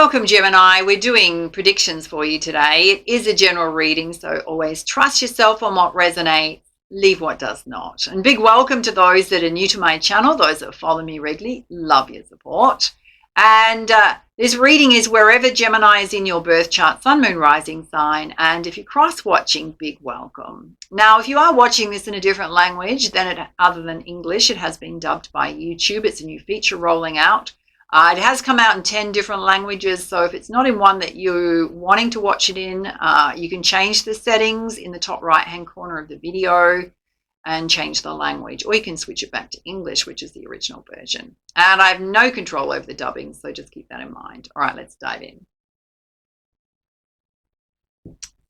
Welcome, Gemini. We're doing predictions for you today. It is a general reading, so always trust yourself on what resonates, leave what does not. And big welcome to those that are new to my channel, those that follow me regularly. Love your support. And this reading is wherever Gemini is in your birth chart, sun, moon, rising sign. And if you're cross-watching, big welcome. Now, if you are watching this in a different language other than English, it has been dubbed by YouTube. It's a new feature rolling out. It has come out in 10 different languages, so if it's not in one that you're wanting to watch it in, you can change the settings in the top right-hand corner of the video and change the language, or you can switch it back to English, which is the original version. And I have no control over the dubbing, so just keep that in mind. All right, let's dive in.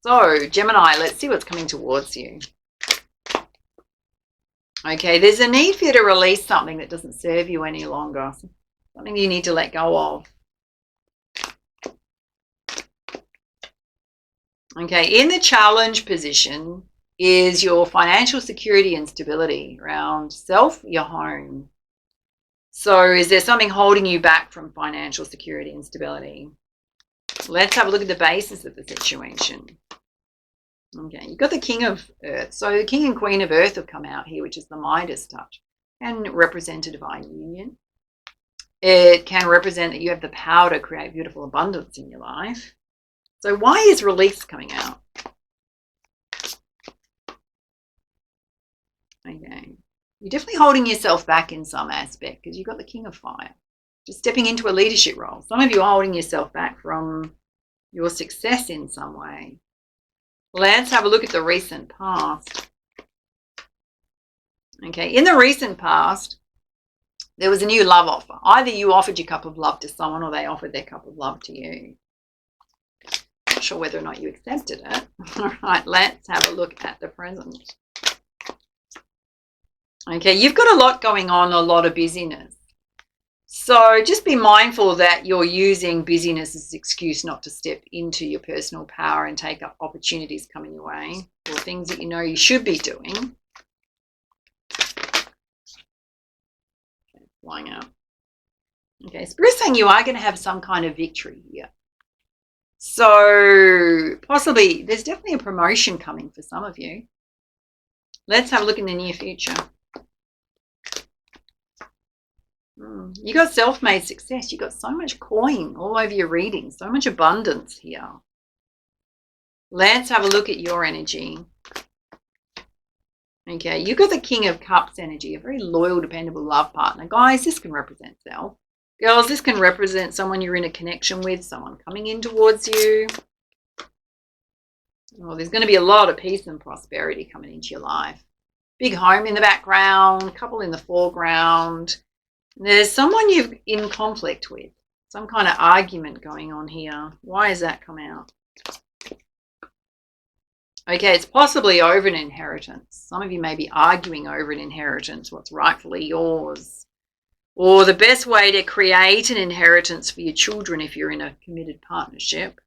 So, Gemini, let's see what's coming towards you. Okay, there's a need for you to release something that doesn't serve you any longer. Something you need to let go of. Okay, in the challenge position is your financial security and stability around self, your home. So is there something holding you back from financial security and stability? Let's have a look at the basis of the situation. Okay, you've got the King of Earth. So the King and Queen of Earth have come out here, which is the Midas touch, and represent a divine union. It can represent that you have the power to create beautiful abundance in your life. So why is release coming out? Okay. You're definitely holding yourself back in some aspect because you've got the King of Fire. Just stepping into a leadership role. Some of you are holding yourself back from your success in some way. Let's have a look at the recent past. Okay. In the recent past, there was a new love offer. Either you offered your cup of love to someone or they offered their cup of love to you. Not sure whether or not you accepted it. All right, let's have a look at the present. Okay, you've got a lot going on, a lot of busyness. So just be mindful that you're using busyness as an excuse not to step into your personal power and take up opportunities coming your way or things that you know you should be doing. Flying out. Okay, Spirit's saying you are going to have some kind of victory here. So possibly there's definitely a promotion coming for some of you. Let's have a look in the near future. You got self-made success. You got so much coin all over your reading, so much abundance here. Let's have a look at your energy. Okay, you've got the King of Cups energy, a very loyal, dependable love partner. Guys, this can represent self. Girls, this can represent someone you're in a connection with, someone coming in towards you. Oh, there's going to be a lot of peace and prosperity coming into your life. Big home in the background, couple in the foreground. There's someone you're in conflict with, some kind of argument going on here. Why has that come out? Okay, it's possibly over an inheritance. Some of you may be arguing over an inheritance, what's rightfully yours. Or the best way to create an inheritance for your children if you're in a committed partnership.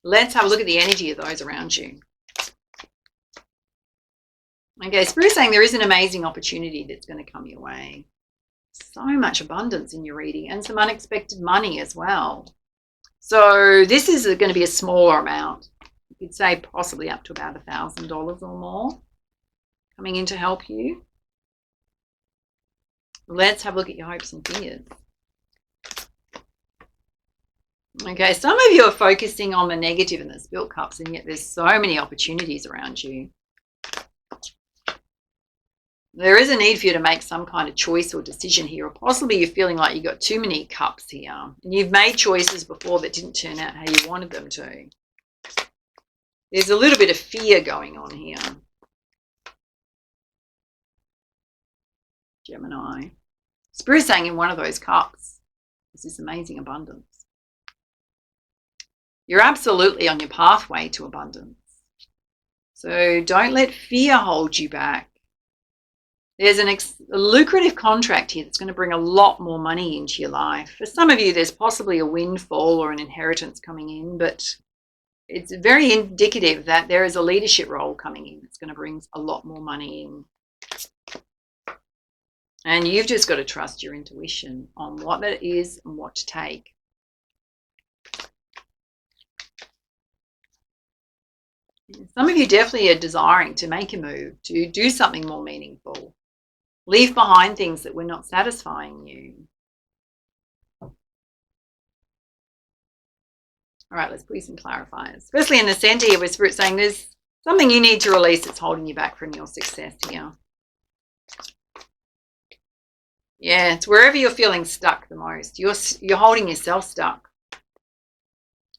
Let's have a look at the energy of those around you. Okay, Spirit's saying there is an amazing opportunity that's going to come your way. So much abundance in your reading and some unexpected money as well. So this is going to be a smaller amount. You could say possibly up to about $1,000 or more coming in to help you. Let's have a look at your hopes and fears. Okay, some of you are focusing on the negative in the spilt cups, and yet there's so many opportunities around you. There is a need for you to make some kind of choice or decision here, or possibly you're feeling like you've got too many cups here, and you've made choices before that didn't turn out how you wanted them to. There's a little bit of fear going on here. Gemini. Spirit's saying in one of those cups is this amazing abundance. You're absolutely on your pathway to abundance. So don't let fear hold you back. There's a lucrative contract here that's going to bring a lot more money into your life. For some of you, there's possibly a windfall or an inheritance coming in, but it's very indicative that there is a leadership role coming in that's going to bring a lot more money in. And you've just got to trust your intuition on what that is and what to take. Some of you definitely are desiring to make a move, to do something more meaningful. Leave behind things that were not satisfying you. All right, let's put you some clarifiers. Firstly, in the center here, with Spirit saying there's something you need to release that's holding you back from your success here. Yeah, it's wherever you're feeling stuck the most. You're holding yourself stuck.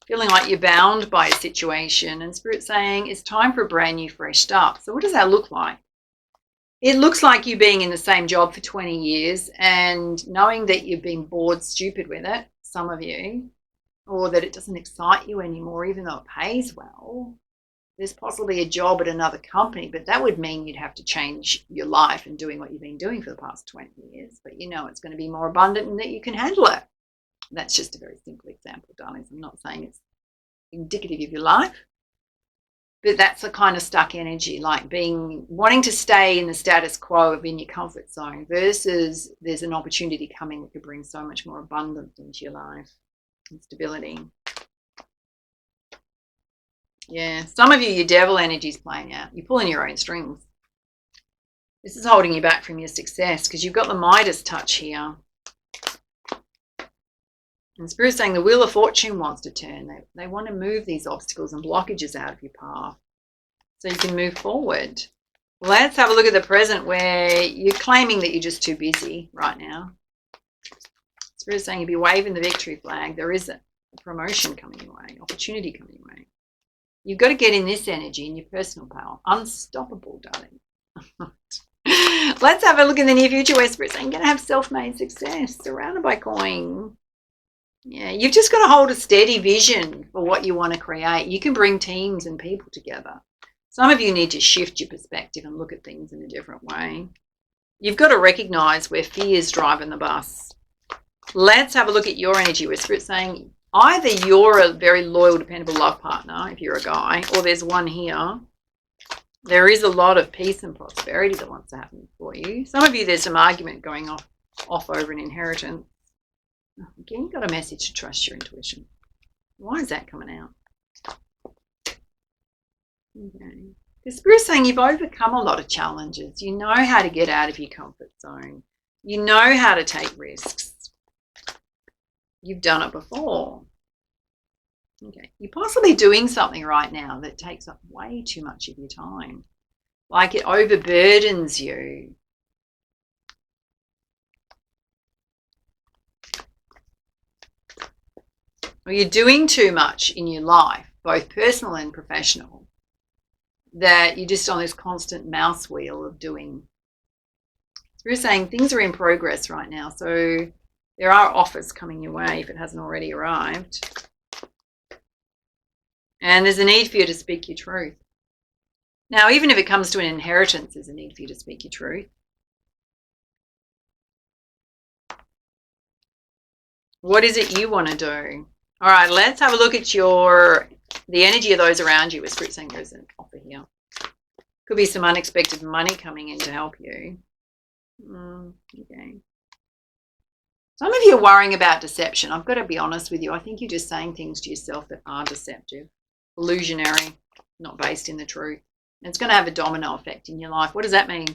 Feeling like you're bound by a situation. And Spirit saying it's time for a brand new, fresh start. So what does that look like? It looks like you being in the same job for 20 years and knowing that you've been bored stupid with it, some of you, or that it doesn't excite you anymore, even though it pays well. There's possibly a job at another company, but that would mean you'd have to change your life and doing what you've been doing for the past 20 years. But you know it's going to be more abundant and that you can handle it. That's just a very simple example, darlings. I'm not saying it's indicative of your life, but that's the kind of stuck energy, like wanting to stay in the status quo of in your comfort zone versus there's an opportunity coming that could bring so much more abundance into your life and stability. Yeah, some of you, your devil energy is playing out. You're pulling your own strings. This is holding you back from your success because you've got the Midas touch here. And Spirit's saying the Wheel of Fortune wants to turn. They want to move these obstacles and blockages out of your path so you can move forward. Let's have a look at the present where you're claiming that you're just too busy right now. Spirit's saying you'll be waving the victory flag. There is a promotion coming your way, opportunity coming your way. You've got to get in this energy in your personal power. Unstoppable, darling. Let's have a look in the near future where Spirit's saying you're going to have self-made success, surrounded by coin. Yeah, you've just got to hold a steady vision for what you want to create. You can bring teams and people together. Some of you need to shift your perspective and look at things in a different way. You've got to recognize where fear is driving the bus. Let's have a look at your energy where Spirit's saying either you're a very loyal, dependable love partner, if you're a guy, or there's one here. There is a lot of peace and prosperity that wants to happen for you. Some of you, there's some argument going off over an inheritance. Again, you've got a message to trust your intuition. Why is that coming out? Okay. The Spirit's saying you've overcome a lot of challenges. You know how to get out of your comfort zone. You know how to take risks. You've done it before. Okay. You're possibly doing something right now that takes up way too much of your time. Like it overburdens you. Or you're doing too much in your life, both personal and professional, that you're just on this constant mouse wheel of doing. So we're saying things are in progress right now. So there are offers coming your way if it hasn't already arrived. And there's a need for you to speak your truth. Now, even if it comes to an inheritance, there's a need for you to speak your truth. What is it you want to do? All right, let's have a look at the energy of those around you. With Spirit saying there's an offer here. Could be some unexpected money coming in to help you. Okay. Some of you are worrying about deception. I've got to be honest with you. I think you're just saying things to yourself that are deceptive, illusionary, not based in the truth. And it's going to have a domino effect in your life. What does that mean?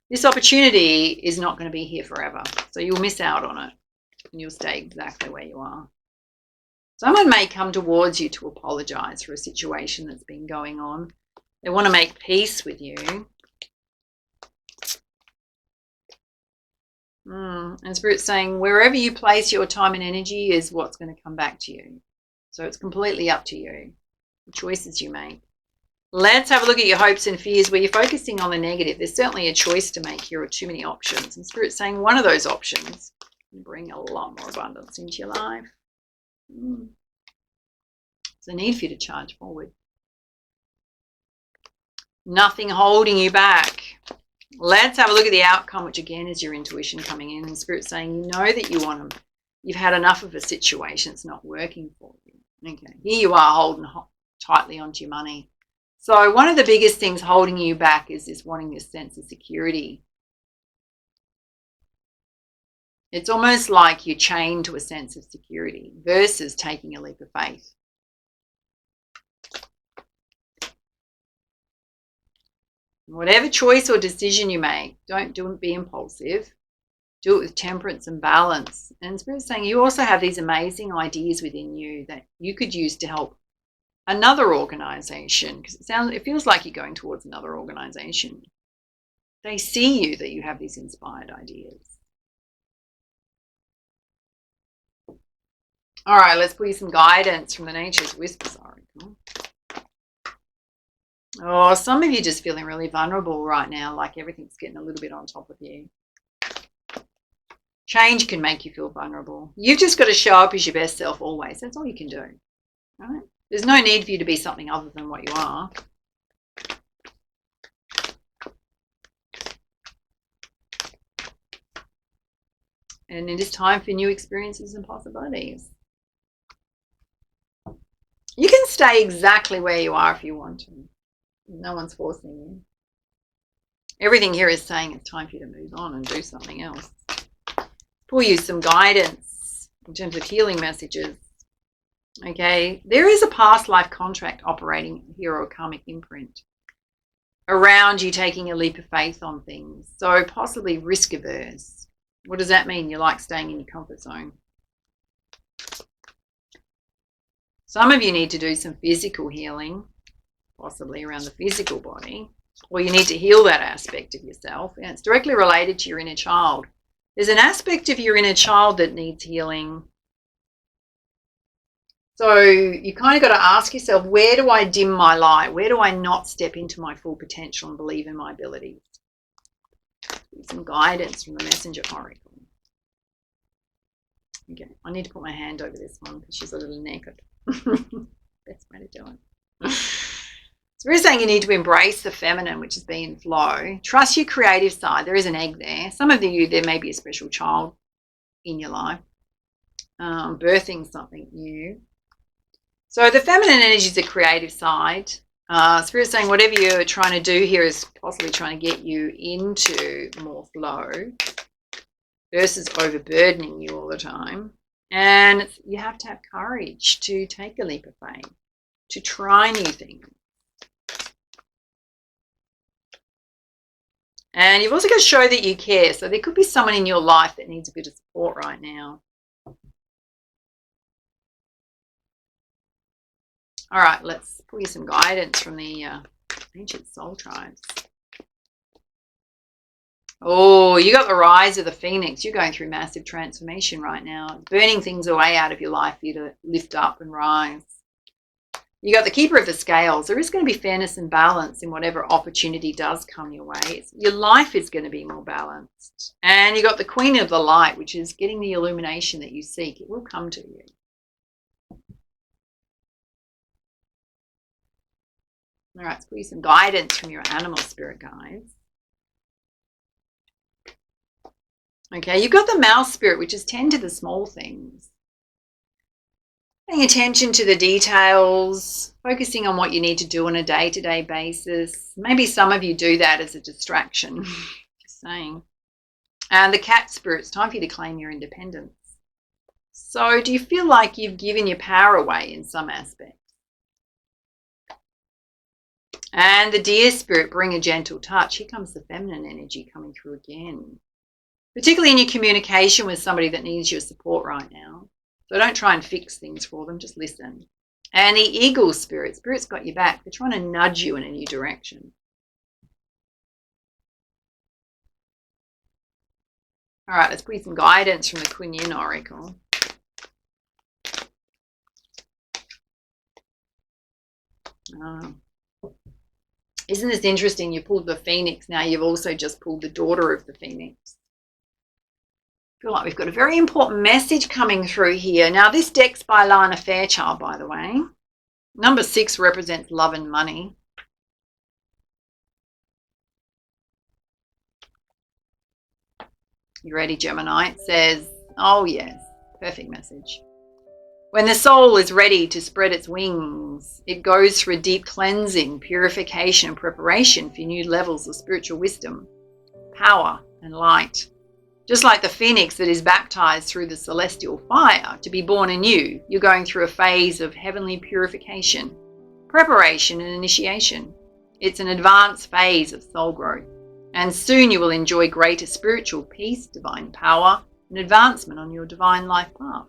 This opportunity is not going to be here forever. So you'll miss out on it and you'll stay exactly where you are. Someone may come towards you to apologize for a situation that's been going on. They want to make peace with you. And Spirit's saying wherever you place your time and energy is what's going to come back to you. So it's completely up to you, the choices you make. Let's have a look at your hopes and fears where you're focusing on the negative. There's certainly a choice to make here or too many options. And Spirit's saying one of those options can bring a lot more abundance into your life. There's a need for you to charge forward. Nothing holding you back. Let's have a look at the outcome, which again is your intuition coming in. And Spirit saying, you know that you want them. You've had enough of a situation. It's not working for you. Okay, here you are holding tightly onto your money. So one of the biggest things holding you back is this wanting this sense of security. It's almost like you're chained to a sense of security versus taking a leap of faith. Whatever choice or decision you make, don't be impulsive. Do it with temperance and balance. And Spirit's saying you also have these amazing ideas within you that you could use to help another organization, because it feels like you're going towards another organization. They see you that you have these inspired ideas. All right, let's pull you some guidance from the Nature's Whispers oracle. Oh, some of you just feeling really vulnerable right now, like everything's getting a little bit on top of you. Change can make you feel vulnerable. You've just got to show up as your best self always. That's all you can do. Right? There's no need for you to be something other than what you are. And it is time for new experiences and possibilities. You can stay exactly where you are if you want to. No one's forcing you. Everything here is saying it's time for you to move on and do something else. Pull you some guidance in terms of healing messages. Okay, there is a past life contract operating here, or karmic imprint around you taking a leap of faith on things. So possibly risk averse. What does that mean? You like staying in your comfort zone. Some of you need to do some physical healing, possibly around the physical body, or you need to heal that aspect of yourself. And it's directly related to your inner child. There's an aspect of your inner child that needs healing. So you kind of got to ask yourself, where do I dim my light? Where do I not step into my full potential and believe in my abilities? Some guidance from the Messenger Oracle. Okay, I need to put my hand over this one because she's a little naked. Best way to do it. So we're saying you need to embrace the feminine, which is being in flow. Trust your creative side. There is an egg there. Some of you, there may be a special child in your life, birthing something new. So the feminine energy is the creative side. Spirit's saying whatever you're trying to do here is possibly trying to get you into more flow versus overburdening you all the time. And you have to have courage to take a leap of faith, to try new things. And you've also got to show that you care. So there could be someone in your life that needs a bit of support right now. All right, let's pull you some guidance from the ancient soul tribes. Oh, you got the rise of the phoenix. You're going through massive transformation right now. Burning things away out of your life for you to lift up and rise. You got the keeper of the scales. There is going to be fairness and balance in whatever opportunity does come your way. Your life is going to be more balanced. And you got the queen of the light, which is getting the illumination that you seek. It will come to you. All right, let's put you some guidance from your animal spirit guides. Okay, you've got the mouse spirit, which is tend to the small things. Paying attention to the details, focusing on what you need to do on a day-to-day basis. Maybe some of you do that as a distraction, just saying. And the cat spirit, it's time for you to claim your independence. So do you feel like you've given your power away in some aspect? And the deer spirit, bring a gentle touch. Here comes the feminine energy coming through again. Particularly in your communication with somebody that needs your support right now. So don't try and fix things for them, just listen. And the eagle spirit, spirit's got your back. They're trying to nudge you in a new direction. All right, let's put some guidance from the Kuan Yin oracle. Isn't this interesting? You pulled the phoenix. Now you've also just pulled the daughter of the phoenix. I feel like we've got a very important message coming through here. Now this deck's by Lana Fairchild, by the way. Number 6 represents love and money. You ready, Gemini? It says, oh yes, perfect message. When the soul is ready to spread its wings, it goes through a deep cleansing, purification, and preparation for new levels of spiritual wisdom, power, and light. Just like the phoenix that is baptized through the celestial fire to be born anew, you're going through a phase of heavenly purification, preparation, and initiation. It's an advanced phase of soul growth, and soon you will enjoy greater spiritual peace, divine power, and advancement on your divine life path.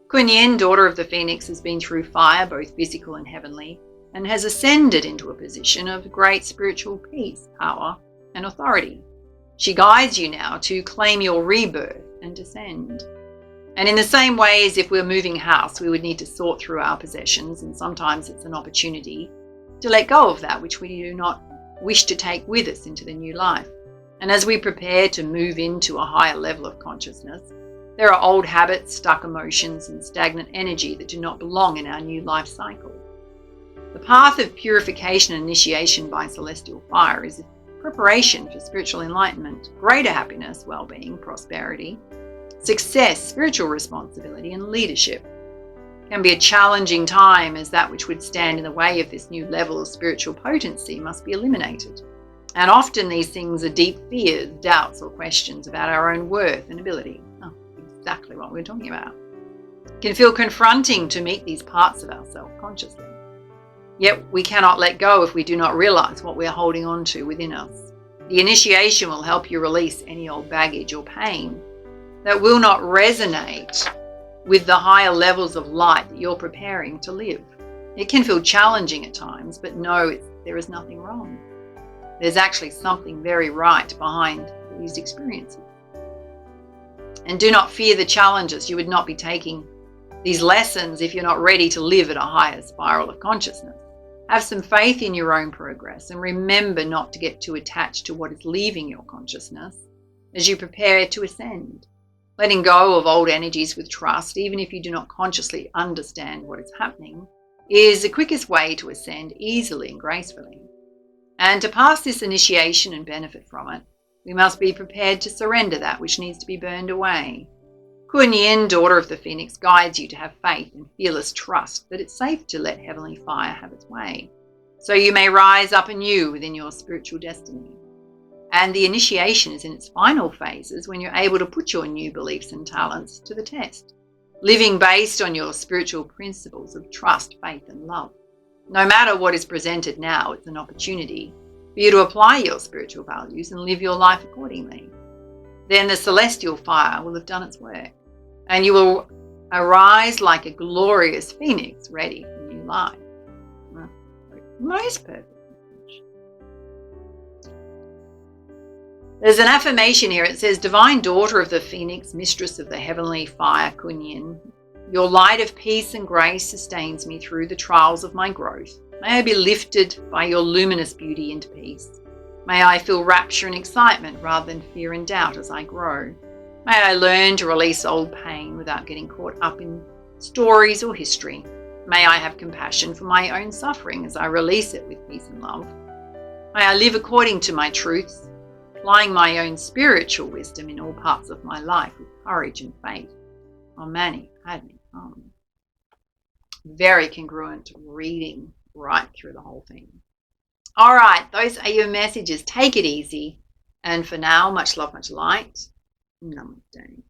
Kuan-Yin, daughter of the Phoenix, has been through fire, both physical and heavenly, and has ascended into a position of great spiritual peace, power, and authority. She guides you now to claim your rebirth and descend. And in the same way as if we're moving house, we would need to sort through our possessions, and sometimes it's an opportunity to let go of that which we do not wish to take with us into the new life. And as we prepare to move into a higher level of consciousness, there are old habits, stuck emotions, and stagnant energy that do not belong in our new life cycle. The path of purification and initiation by celestial fire is preparation for spiritual enlightenment, greater happiness, well-being, prosperity, success, spiritual responsibility, and leadership. It can be a challenging time, as that which would stand in the way of this new level of spiritual potency must be eliminated. And often these things are deep fears, doubts, or questions about our own worth and ability. Exactly what we're talking about. It can feel confronting to meet these parts of ourselves consciously. Yet we cannot let go if we do not realize what we are holding on to within us. The initiation will help you release any old baggage or pain that will not resonate with the higher levels of light that you're preparing to live. It can feel challenging at times, but know there is nothing wrong. There's actually something very right behind these experiences. And do not fear the challenges. You would not be taking these lessons if you're not ready to live at a higher spiral of consciousness. Have some faith in your own progress, and remember not to get too attached to what is leaving your consciousness as you prepare to ascend. Letting go of old energies with trust, even if you do not consciously understand what is happening, is the quickest way to ascend easily and gracefully. And to pass this initiation and benefit from it, we must be prepared to surrender that which needs to be burned away. Kuan-Yin, daughter of the Phoenix, guides you to have faith and fearless trust that it's safe to let heavenly fire have its way, so you may rise up anew within your spiritual destiny. And the initiation is in its final phases when you're able to put your new beliefs and talents to the test, living based on your spiritual principles of trust, faith, and love. No matter what is presented now, it's an opportunity for you to apply your spiritual values and live your life accordingly. Then the celestial fire will have done its work, and you will arise like a glorious phoenix ready for new life. Most perfect. There's an affirmation here. It says, Divine Daughter of the Phoenix, Mistress of the Heavenly Fire, Kuan-Yin, your light of peace and grace sustains me through the trials of my growth. May I be lifted by your luminous beauty into peace. May I feel rapture and excitement rather than fear and doubt as I grow. May I learn to release old pain without getting caught up in stories or history. May I have compassion for my own suffering as I release it with peace and love. May I live according to my truths, applying my own spiritual wisdom in all parts of my life with courage and faith. Om Mani Padme Hum. Very congruent reading right through the whole thing. All right, those are your messages. Take it easy. And for now, much love, much light. Namaste.